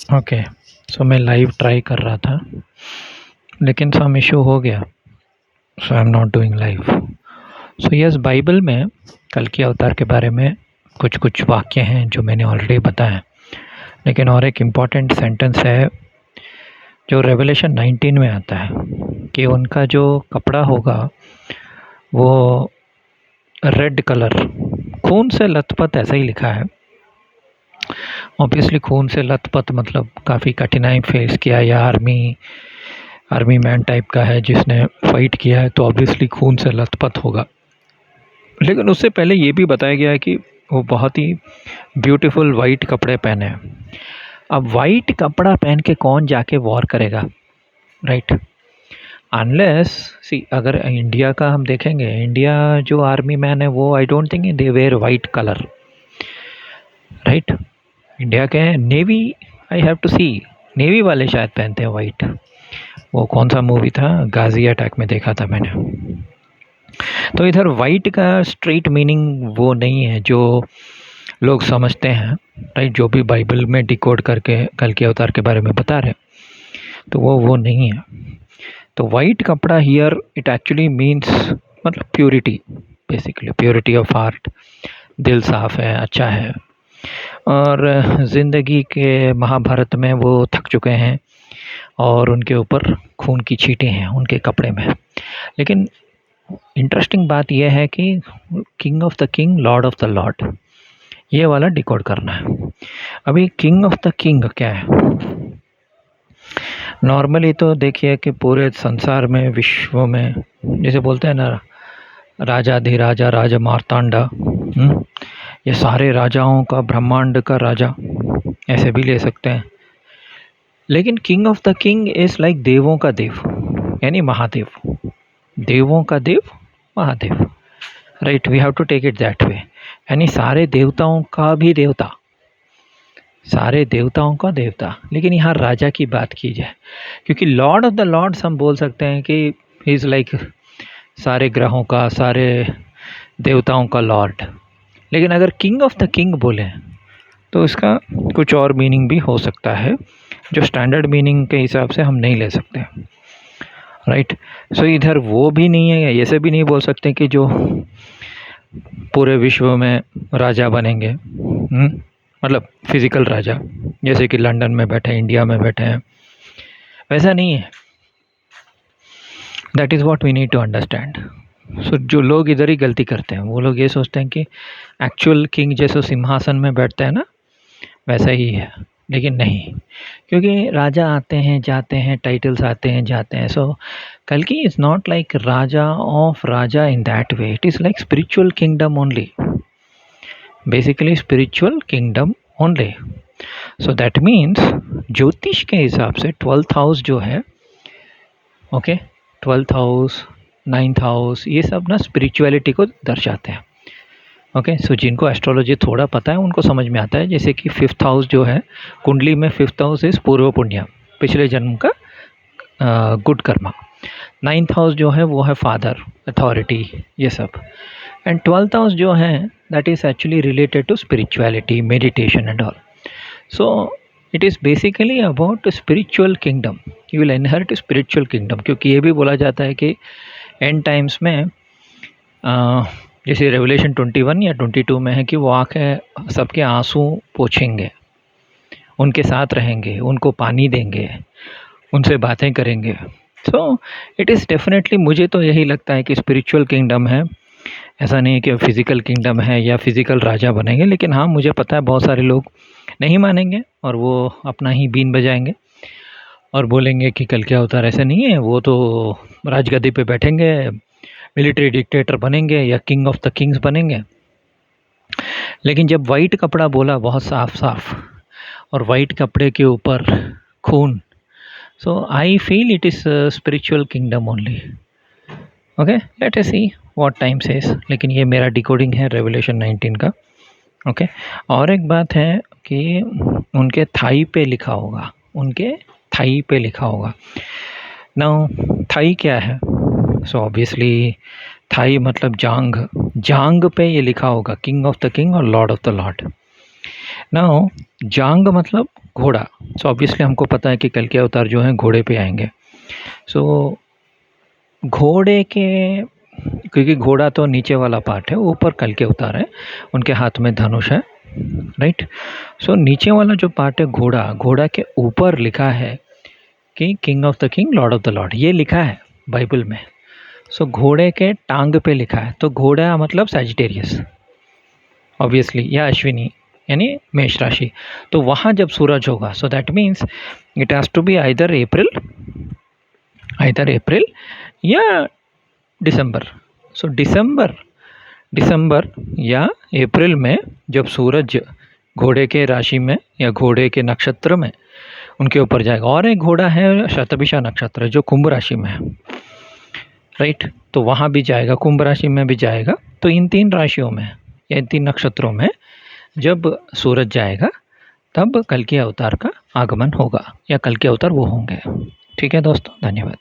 Okay, सो मैं live try कर रहा था लेकिन सम इशू हो गया, so I am not doing live. So yes, Bible में कल के अवतार के बारे में कुछ कुछ वाक्य हैं जो मैंने ऑलरेडी बताया, लेकिन और एक इम्पॉर्टेंट सेंटेंस है जो रेवलेशन 19 में आता है कि उनका जो कपड़ा होगा वो रेड कलर, खून से लथपथ, ऐसा ही लिखा है। ऑब्वियसली खून से लथपथ मतलब काफ़ी कठिनाई फेस किया, या आर्मी मैन टाइप का है जिसने फाइट किया है, तो ऑब्वियसली खून से लथपथ होगा। लेकिन उससे पहले ये भी बताया गया है कि वो बहुत ही ब्यूटीफुल वाइट कपड़े पहने हैं। अब वाइट कपड़ा पहन के कौन जाके वॉर करेगा, राइट? अनलेस सी, अगर इंडिया का हम देखेंगे, इंडिया जो आर्मी मैन है वो I don't think they wear white colour, right? India के navy, I have to see, navy वाले शायद पहनते हैं वाइट। वो कौन सा मूवी था, गाजी अटैक में देखा था मैंने। तो इधर वाइट का स्ट्रेट मीनिंग वो नहीं है जो लोग समझते हैं, राइट? जो भी बाइबल में डिकोड करके कल के अवतार के बारे में बता रहे, तो वो नहीं है। तो वाइट कपड़ा हियर इट एक्चुअली मीन्स मतलब purity, basically purity of heart, दिल साफ है, अच्छा है। और ज़िंदगी के महाभारत में वो थक चुके हैं और उनके ऊपर खून की छींटें हैं उनके कपड़े में। लेकिन इंटरेस्टिंग बात यह है कि king of the king, Lord of the Lord, ये वाला डिकोड करना है। अभी किंग ऑफ द किंग क्या है? नॉर्मली तो देखिए कि पूरे संसार में, विश्व में, जैसे बोलते हैं ना, राजाधिराजा, राजा मार्तांडा, ये सारे राजाओं का, ब्रह्मांड का राजा, ऐसे भी ले सकते हैं। लेकिन king of the king is like देवों का देव, यानी महादेव, देवों का देव, Mahadev, right? We have to take it that way, यानी सारे देवताओं का भी देवता, सारे देवताओं का देवता। लेकिन यहाँ राजा की बात की जाए, क्योंकि लॉर्ड ऑफ द लॉर्ड्स हम बोल सकते हैं कि ही इज़ लाइक सारे ग्रहों का, सारे देवताओं का लॉर्ड। लेकिन अगर किंग ऑफ द किंग बोले तो इसका कुछ और मीनिंग भी हो सकता है, जो स्टैंडर्ड मीनिंग के हिसाब से हम नहीं ले सकते, राइट? सो इधर वो भी नहीं है, ऐसे भी नहीं बोल सकते कि जो पूरे विश्व में राजा बनेंगे, मतलब फिजिकल राजा, जैसे कि लंदन में बैठे, इंडिया में बैठे हैं, वैसा नहीं है। That is what we need to understand. So जो लोग इधर ही गलती करते हैं, वो लोग ये सोचते हैं कि एक्चुअल किंग जैसे सिंहासन में बैठता है ना, वैसा ही है। लेकिन नहीं, क्योंकि राजा आते हैं जाते हैं, टाइटल्स आते हैं जाते हैं। सो कल्कि is not like Raja of Raja in that way, it is like spiritual kingdom only, basically spiritual kingdom only. So that means ज्योतिष के हिसाब से 12th हाउस जो है, okay, 12th house, 9th house, ये सब ना स्पिरिचुअलिटी को दर्शाते हैं। ओके, सो जिनको एस्ट्रोलॉजी थोड़ा पता है उनको समझ में आता है। जैसे कि 5th हाउस जो है कुंडली में, 5th हाउस इज पूर्व पुण्य, पिछले जन्म का गुड कर्मा। 9th हाउस जो है वो है फादर, अथॉरिटी, ये सब। एंड 12th हाउस जो है that is actually related to spirituality, meditation and all. So it is basically about spiritual kingdom, you will inherit spiritual kingdom. क्योंकि ये भी बोला जाता है कि एंड टाइम्स में जैसे रेवलेशन 21 या 22 में है कि वो आँखें सबके आंसू पोंछेंगे, उनके साथ रहेंगे, उनको पानी देंगे, उनसे बातें करेंगे। सो इट इज़ डेफिनेटली, मुझे तो यही लगता है कि स्पिरिचुअल किंगडम है। ऐसा नहीं है कि फिज़िकल किंगडम है या फिज़िकल राजा बनेंगे। लेकिन हाँ, मुझे पता है बहुत सारे लोग नहीं मानेंगे और वो अपना ही बीन बजाएंगे और बोलेंगे कि कल क्या अवतार ऐसा नहीं है, वो तो राजगद्दी पे बैठेंगे, मिलिट्री डिक्टेटर बनेंगे या किंग ऑफ द किंग्स बनेंगे। लेकिन जब वाइट कपड़ा बोला बहुत साफ साफ, और वाइट कपड़े के ऊपर खून, so I feel it is spiritual kingdom only. Okay, let us see what time says. लेकिन ये मेरा डिकोडिंग है रेवलेशन 19 का। ओके, और एक बात है कि उनके थाई पे लिखा होगा, उनके थाई पे लिखा होगा। नाउ थाई क्या है? सो ऑब्वियसली थाई मतलब जांग, जांग पे ये लिखा होगा किंग ऑफ द किंग और lord of the lord. Now जांग मतलब घोड़ा। सो ऑब्वियसली हमको पता है कि कल के अवतार जो हैं घोड़े पे आएंगे। सो घोड़े के, क्योंकि घोड़ा तो नीचे वाला पार्ट है, ऊपर कल के अवतार है, उनके हाथ में धनुष है, राइट। सो नीचे वाला जो पार्ट है घोड़ा, घोड़ा के ऊपर लिखा है कि king of the king, Lord of the Lord, ये लिखा है बाइबल में। सो घोड़े के टांग पे लिखा है, तो घोड़ा मतलब सैजिटेरियस ऑब्वियसली, या अश्विनी यानी मेष राशि। तो वहाँ जब सूरज होगा, so that means it has to be either April या दिसंबर। सो दिसंबर या अप्रैल में जब सूरज घोड़े के राशि में या घोड़े के नक्षत्र में उनके ऊपर जाएगा। और एक घोड़ा है शतभिषा नक्षत्र जो कुंभ राशि में है, राइट। तो वहाँ भी जाएगा, कुंभ राशि में भी जाएगा। तो इन 3 राशियों में या इन 3 नक्षत्रों में जब सूरज जाएगा तब कल के अवतार का आगमन होगा, या कल के अवतार वो होंगे। ठीक है दोस्तों, धन्यवाद।